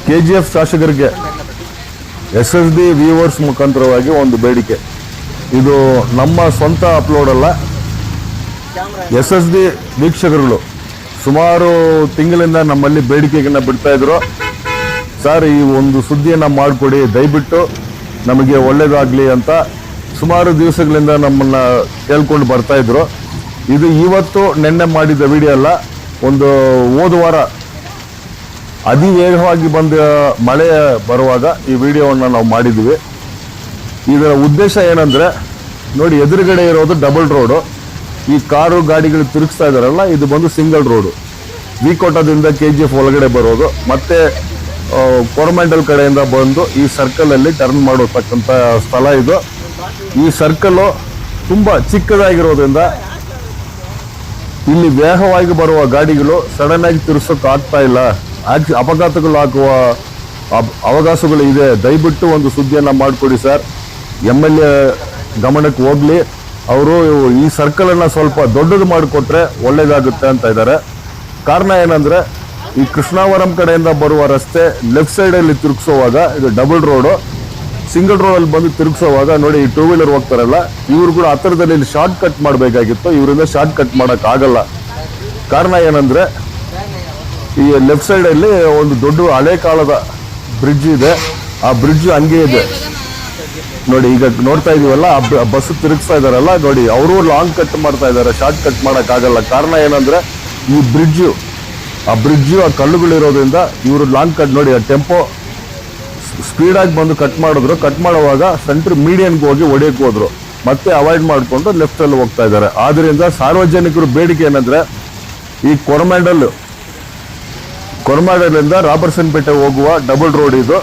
KGF ಶಾಸಕರಿಗೆ SSD viewers ಮುಖಾಂತರವಾಗಿ ಒಂದು ಬೇಡಿಕೆ. ಇದು ನಮ್ಮ ಸ್ವಂತ ಅಪ್ಲೋಡ್ ಅಲ್ಲ, SSD ವೀಕ್ಷಕರುಗಳು ಸುಮಾರು ತಿಂಗಳಿಂದ ನಮ್ಮಲ್ಲಿ ಬೇಡಿಕೆಗಳನ್ನ ಬಿಡ್ತಾ ಇದ್ರು. ಸರ್, ಈ ಒಂದು ಸುದ್ದಿಯನ್ನು ಮಾಡಿಕೊಡಿ, ದಯವಿಟ್ಟು ನಮಗೆ ಒಳ್ಳೇದಾಗಲಿ ಅಂತ ಸುಮಾರು ದಿವಸಗಳಿಂದ ನಮ್ಮನ್ನು ಕೇಳ್ಕೊಂಡು ಬರ್ತಾ ಇದ್ರು. ಇದು ಇವತ್ತು ನಿನ್ನೆ ಮಾಡಿದ ವಿಡಿಯೋ ಅಲ್ಲ, ಒಂದು ಹೋದ ವಾರ ಅತಿ ವೇಗವಾಗಿ ಬಂದ ಮಳೆ ಬರುವಾಗ ಈ ವಿಡಿಯೋವನ್ನು ನಾವು ಮಾಡಿದ್ವಿ. ಇದರ ಉದ್ದೇಶ ಏನಂದರೆ, ನೋಡಿ ಎದುರುಗಡೆ ಇರೋದು ಡಬಲ್ ರೋಡು, ಈ ಕಾರು ಗಾಡಿಗಳು ತಿರುಗಿಸ್ತಾ ಇದ್ದಾರಲ್ಲ, ಇದು ಬಂದು ಸಿಂಗಲ್ ರೋಡು. ವಿಕೋಟದಿಂದ KGF ಒಳಗಡೆ ಬರೋದು, ಮತ್ತೆ ಕೊರಮಂಡಲ್ ಕಡೆಯಿಂದ ಬಂದು ಈ ಸರ್ಕಲಲ್ಲಿ ಟರ್ನ್ ಮಾಡತಕ್ಕಂಥ ಸ್ಥಳ ಇದು. ಈ ಸರ್ಕಲ್ಲು ತುಂಬ ಚಿಕ್ಕದಾಗಿರೋದ್ರಿಂದ ಇಲ್ಲಿ ವೇಗವಾಗಿ ಬರುವ ಗಾಡಿಗಳು ಸಡನ್ ಆಗಿ ತಿರ್ಸೋಕೆ ಆಗ್ತಾ ಇಲ್ಲ, ಅಪಘಾತಗಳು ಆಗುವ ಅವಕಾಶಗಳು ಇದೆ. ದಯವಿಟ್ಟು ಒಂದು ಸುದ್ದಿಯನ್ನು ಮಾಡಿಕೊಡಿ ಸರ್, MLA ಗಮನಕ್ಕೆ ಹೋಗ್ಲಿ. ಅವರು ಈ ಸರ್ಕಲನ್ನು ಸ್ವಲ್ಪ ದೊಡ್ಡದು ಮಾಡಿಕೊಟ್ರೆ ಒಳ್ಳೇದಾಗುತ್ತೆ ಅಂತ ಇದ್ದಾರೆ. ಕಾರಣ ಏನಂದರೆ, ಈ ಕೃಷ್ಣಾವರಂ ಕಡೆಯಿಂದ ಬರುವ ರಸ್ತೆ ಲೆಫ್ಟ್ ಸೈಡಲ್ಲಿ ತಿರುಗಿಸೋವಾಗ ಇದು ಡಬಲ್ ರೋಡು, ಸಿಂಗಲ್ ರೋಡಲ್ಲಿ ಬಂದು ತಿರುಗಿಸೋವಾಗ ನೋಡಿ ಈ 2 ವೀಲರ್ ಹೋಗ್ತಾರಲ್ಲ, ಇವರು ಕೂಡ ಹತ್ತಿರದಲ್ಲಿ ಇಲ್ಲಿ ಶಾರ್ಟ್ ಕಟ್ ಮಾಡಬೇಕಾಗಿತ್ತು, ಇವರಿಂದ ಶಾರ್ಟ್ ಕಟ್ ಮಾಡೋಕ್ಕಾಗಲ್ಲ. ಕಾರಣ ಏನಂದರೆ, ಈ ಲೆಫ್ಟ್ ಸೈಡಲ್ಲಿ ಒಂದು ದೊಡ್ಡ ಹಳೆ ಕಾಲದ ಬ್ರಿಡ್ಜ್ ಇದೆ, ಆ ಬ್ರಿಡ್ಜ್ ಹಂಗೆ ಇದೆ ನೋಡಿ. ಈಗ ನೋಡ್ತಾ ಇದೀವಲ್ಲ, ಬಸ್ ತಿರುಗಿಸ್ತಾ ಇದಾರಲ್ಲ ನೋಡಿ, ಅವರು ಲಾಂಗ್ ಕಟ್ ಮಾಡ್ತಾ ಇದ್ದಾರೆ, ಶಾರ್ಟ್ ಕಟ್ ಮಾಡೋಕ್ಕಾಗಲ್ಲ. ಕಾರಣ ಏನಂದರೆ, ಈ ಬ್ರಿಡ್ಜು ಆ ಕಲ್ಲುಗಳಿರೋದ್ರಿಂದ ಇವರು ಲಾಂಗ್ ಕಟ್ ನೋಡಿ, ಆ ಟೆಂಪೋ ಸ್ಪೀಡಾಗಿ ಬಂದು ಕಟ್ ಮಾಡಿದ್ರು. ಕಟ್ ಮಾಡುವಾಗ ಸೆಂಟ್ರ್ ಮೀಡಿಯನ್ಗೆ ಹೋಗಿ ಹೊಡೆಯಕ್ಕೆ ಹೋದ್ರು, ಮತ್ತೆ ಅವಾಯ್ಡ್ ಮಾಡಿಕೊಂಡು ಲೆಫ್ಟಲ್ಲಿ ಹೋಗ್ತಾ ಇದ್ದಾರೆ. ಆದ್ದರಿಂದ ಸಾರ್ವಜನಿಕರು ಬೇಡಿಕೆ ಏನಂದರೆ, ಈ ಕೊರಮಾಂಡಲಿಂದ ರಾಬರ್ಸನ್ಪೇಟೆ ಹೋಗುವ ಡಬಲ್ ರೋಡ್ ಇದು.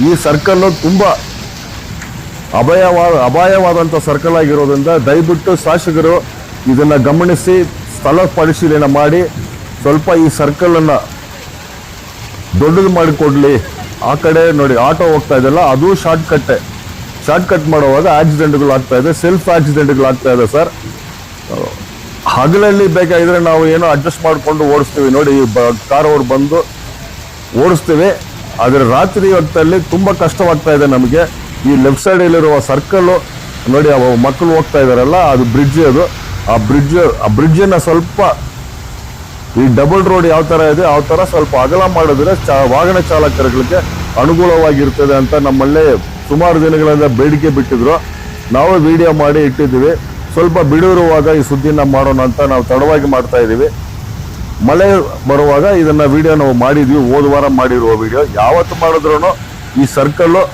ಈ ಸರ್ಕಲ್ಲು ತುಂಬ ಅಪಾಯವಾದಂಥ ಸರ್ಕಲ್ ಆಗಿರೋದ್ರಿಂದ ದಯವಿಟ್ಟು ಶಾಸಕರು ಇದನ್ನು ಗಮನಿಸಿ ಸ್ಥಳ ಪರಿಶೀಲನೆ ಮಾಡಿ ಸ್ವಲ್ಪ ಈ ಸರ್ಕಲನ್ನು ದೊಡ್ಡದು ಮಾಡಿಕೊಡ್ಲಿ. ಆ ಕಡೆ ನೋಡಿ ಆಟೋ ಹೋಗ್ತಾ ಇದೆಯಲ್ಲ, ಅದು ಶಾರ್ಟ್ ಕಟ್ ಮಾಡುವಾಗ ಆಕ್ಸಿಡೆಂಟ್ಗಳು ಆಗ್ತಾ ಇದೆ, ಸೆಲ್ಫ್ ಆಕ್ಸಿಡೆಂಟ್ಗಳು ಆಗ್ತಾ ಇದೆ ಸರ್. ಹಗಲಲ್ಲಿ ಬೇಕಾಗಿದ್ರೆ ನಾವು ಏನೋ ಅಡ್ಜಸ್ಟ್ ಮಾಡಿಕೊಂಡು ಓಡಿಸ್ತೀವಿ ನೋಡಿ, ಕಾರ್ ಅವ್ರು ಬಂದು ಓಡಿಸ್ತೀವಿ. ಆದರೆ ರಾತ್ರಿ ಹೊತ್ತಲ್ಲಿ ತುಂಬ ಕಷ್ಟವಾಗ್ತಾ ಇದೆ ನಮಗೆ. ಈ ಲೆಫ್ಟ್ ಸೈಡಲ್ಲಿರುವ ಸರ್ಕಲ್ಲು ನೋಡಿ, ಮಕ್ಕಳು ಹೋಗ್ತಾ ಇದ್ದಾರಲ್ಲ, ಅದು ಬ್ರಿಡ್ಜ್, ಅದು ಆ ಬ್ರಿಡ್ಜನ್ನು ಸ್ವಲ್ಪ ಈ ಡಬಲ್ ರೋಡ್ ಯಾವ ಥರ ಇದೆ ಆ ಥರ ಸ್ವಲ್ಪ ಅಗಲ ಮಾಡಿದ್ರೆ ವಾಹನ ಚಾಲಕರುಗಳಿಗೆ ಅನುಕೂಲವಾಗಿರ್ತದೆ ಅಂತ ನಮ್ಮಲ್ಲೇ ಸುಮಾರು ದಿನಗಳಿಂದ ಬೇಡಿಕೆ ಬಿಟ್ಟಿದ್ರು. ನಾವು ವಿಡಿಯೋ ಮಾಡಿ ಇಟ್ಟಿದ್ದೀವಿ. ಸ್ವಲ್ಪ ಬಿಡಿರುವಾಗ ಈ ಸುದ್ದಿನ ಮಾಡೋಣ ಅಂತ ನಾವು ತಡವಾಗಿ ಮಾಡ್ತಾ ಇದ್ದೀವಿ. ಮಳೆ ಬರುವಾಗ ಇದನ್ನು ವಿಡಿಯೋ ನಾವು ಮಾಡಿದ್ವಿ, ಹೋದ ವಾರ ಮಾಡಿರುವ ವಿಡಿಯೋ. ಯಾವತ್ತು ಮಾಡಿದ್ರು ಈ ಸರ್ಕಲ್ಲು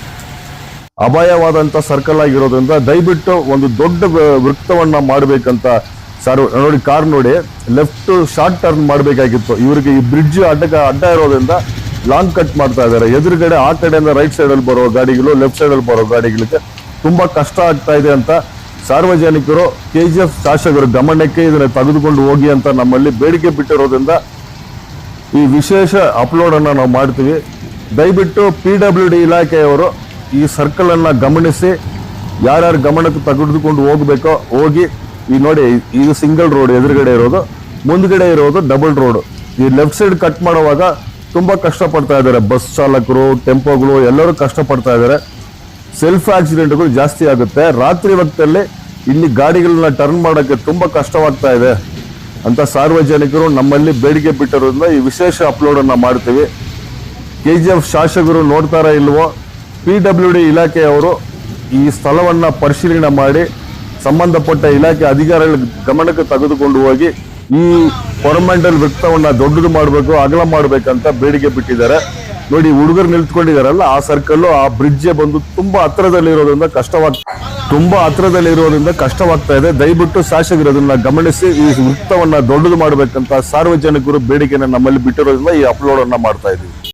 ಅಪಾಯವಾದಂಥ ಸರ್ಕಲ್ ಆಗಿರೋದ್ರಿಂದ ದಯವಿಟ್ಟು ಒಂದು ದೊಡ್ಡ ವೃತ್ತವನ್ನು ಮಾಡಬೇಕಂತ ಸರ್. ನೋಡಿ, ಕಾರ್ ನೋಡಿ, ಲೆಫ್ಟ್ ಶಾರ್ಟ್ ಟರ್ನ್ ಮಾಡಬೇಕಾಗಿತ್ತು, ಇವರಿಗೆ ಈ ಬ್ರಿಡ್ಜ್ ಅಡ್ಡ ಇರೋದ್ರಿಂದ ಲಾಂಗ್ ಕಟ್ ಮಾಡ್ತಾ ಇದ್ದಾರೆ. ಎದುರುಗಡೆ ಆ ಕಡೆಯಿಂದ ರೈಟ್ ಸೈಡಲ್ಲಿ ಬರೋ ಗಾಡಿಗಳು, ಲೆಫ್ಟ್ ಸೈಡಲ್ಲಿ ಬರೋ ಗಾಡಿಗಳಿಗೆ ತುಂಬ ಕಷ್ಟ ಆಗ್ತಾ ಇದೆ ಅಂತ ಸಾರ್ವಜನಿಕರು KGF ಶಾಸಕರು ಗಮನಕ್ಕೆ ಇದನ್ನು ತೆಗೆದುಕೊಂಡು ಹೋಗಿ ಅಂತ ನಮ್ಮಲ್ಲಿ ಬೇಡಿಕೆ ಬಿಟ್ಟಿರೋದ್ರಿಂದ ಈ ವಿಶೇಷ ಅಪ್ಲೋಡನ್ನು ನಾವು ಮಾಡ್ತೀವಿ. ದಯವಿಟ್ಟು PWD ಇಲಾಖೆಯವರು ಈ ಸರ್ಕಲನ್ನು ಗಮನಿಸಿ ಯಾರ್ಯಾರು ಗಮನಕ್ಕೆ ತೆಗೆದುಕೊಂಡು ಹೋಗಬೇಕೋ ಹೋಗಿ. ಈ ನೋಡಿ, ಇದು ಸಿಂಗಲ್ ರೋಡ್ ಎದುರುಗಡೆ ಇರೋದು, ಮುಂದ್ಗಡೆ ಇರೋದು ಡಬಲ್ ರೋಡು. ಈ ಲೆಫ್ಟ್ ಸೈಡ್ ಕಟ್ ಮಾಡುವಾಗ ತುಂಬ ಕಷ್ಟಪಡ್ತಾ ಇದ್ದಾರೆ ಬಸ್ ಚಾಲಕರು, ಟೆಂಪೋಗಳು ಎಲ್ಲರೂ ಕಷ್ಟಪಡ್ತಾ ಇದ್ದಾರೆ. ಸೆಲ್ಫ್ ಆಕ್ಸಿಡೆಂಟ್ಗಳು ಜಾಸ್ತಿ ಆಗುತ್ತೆ. ರಾತ್ರಿ ಹೊತ್ತಲ್ಲಿ ಇಲ್ಲಿ ಗಾಡಿಗಳನ್ನ ಟರ್ನ್ ಮಾಡೋಕ್ಕೆ ತುಂಬ ಕಷ್ಟವಾಗ್ತಾ ಇದೆ ಅಂತ ಸಾರ್ವಜನಿಕರು ನಮ್ಮಲ್ಲಿ ಬೇಡಿಕೆ ಬಿಟ್ಟಿರೋದ್ರಿಂದ ಈ ವಿಶೇಷ ಅಪ್ಲೋಡನ್ನು ಮಾಡ್ತೀವಿ. KGF ಶಾಸಕರು ನೋಡ್ತಾರಾ ಇಲ್ವೋ, PWD ಇಲಾಖೆಯವರು ಈ ಸ್ಥಳವನ್ನು ಪರಿಶೀಲನೆ ಮಾಡಿ ಸಂಬಂಧಪಟ್ಟ ಇಲಾಖೆ ಅಧಿಕಾರಿಗಳ ಗಮನಕ್ಕೆ ತೆಗೆದುಕೊಂಡು ಹೋಗಿ ಈ ಕೊರಮಂಡಲ್ ವೃತ್ತವನ್ನು ದೊಡ್ಡದು ಮಾಡಬೇಕು, ಅಗಲ ಮಾಡಬೇಕಂತ ಬೇಡಿಕೆ ಬಿಟ್ಟಿದ್ದಾರೆ. ನೋಡಿ, ಹುಡುಗರು ನಿಲ್ತ್ಕೊಂಡಿದ್ದಾರಲ್ಲ, ಆ ಸರ್ಕಲ್ಲು ಆ ಬ್ರಿಡ್ಜ್ ಬಂದು ತುಂಬಾ ಹತ್ರದಲ್ಲಿರೋದ್ರಿಂದ ಕಷ್ಟವಾಗ್ತಾ ಇದೆ. ದಯವಿಟ್ಟು ಶಾಸಕರು ಅದನ್ನ ಗಮನಿಸಿ ಈ ವೃತ್ತವನ್ನು ದೊಡ್ಡದು ಮಾಡಬೇಕಂತ ಸಾರ್ವಜನಿಕರು ಬೇಡಿಕೆಯನ್ನು ನಮ್ಮಲ್ಲಿ ಬಿಟ್ಟಿರೋದ್ರಿಂದ ಈ ಅಪ್ಲೋಡ್ ಅನ್ನ ಮಾಡ್ತಾ ಇದ್ದೀವಿ.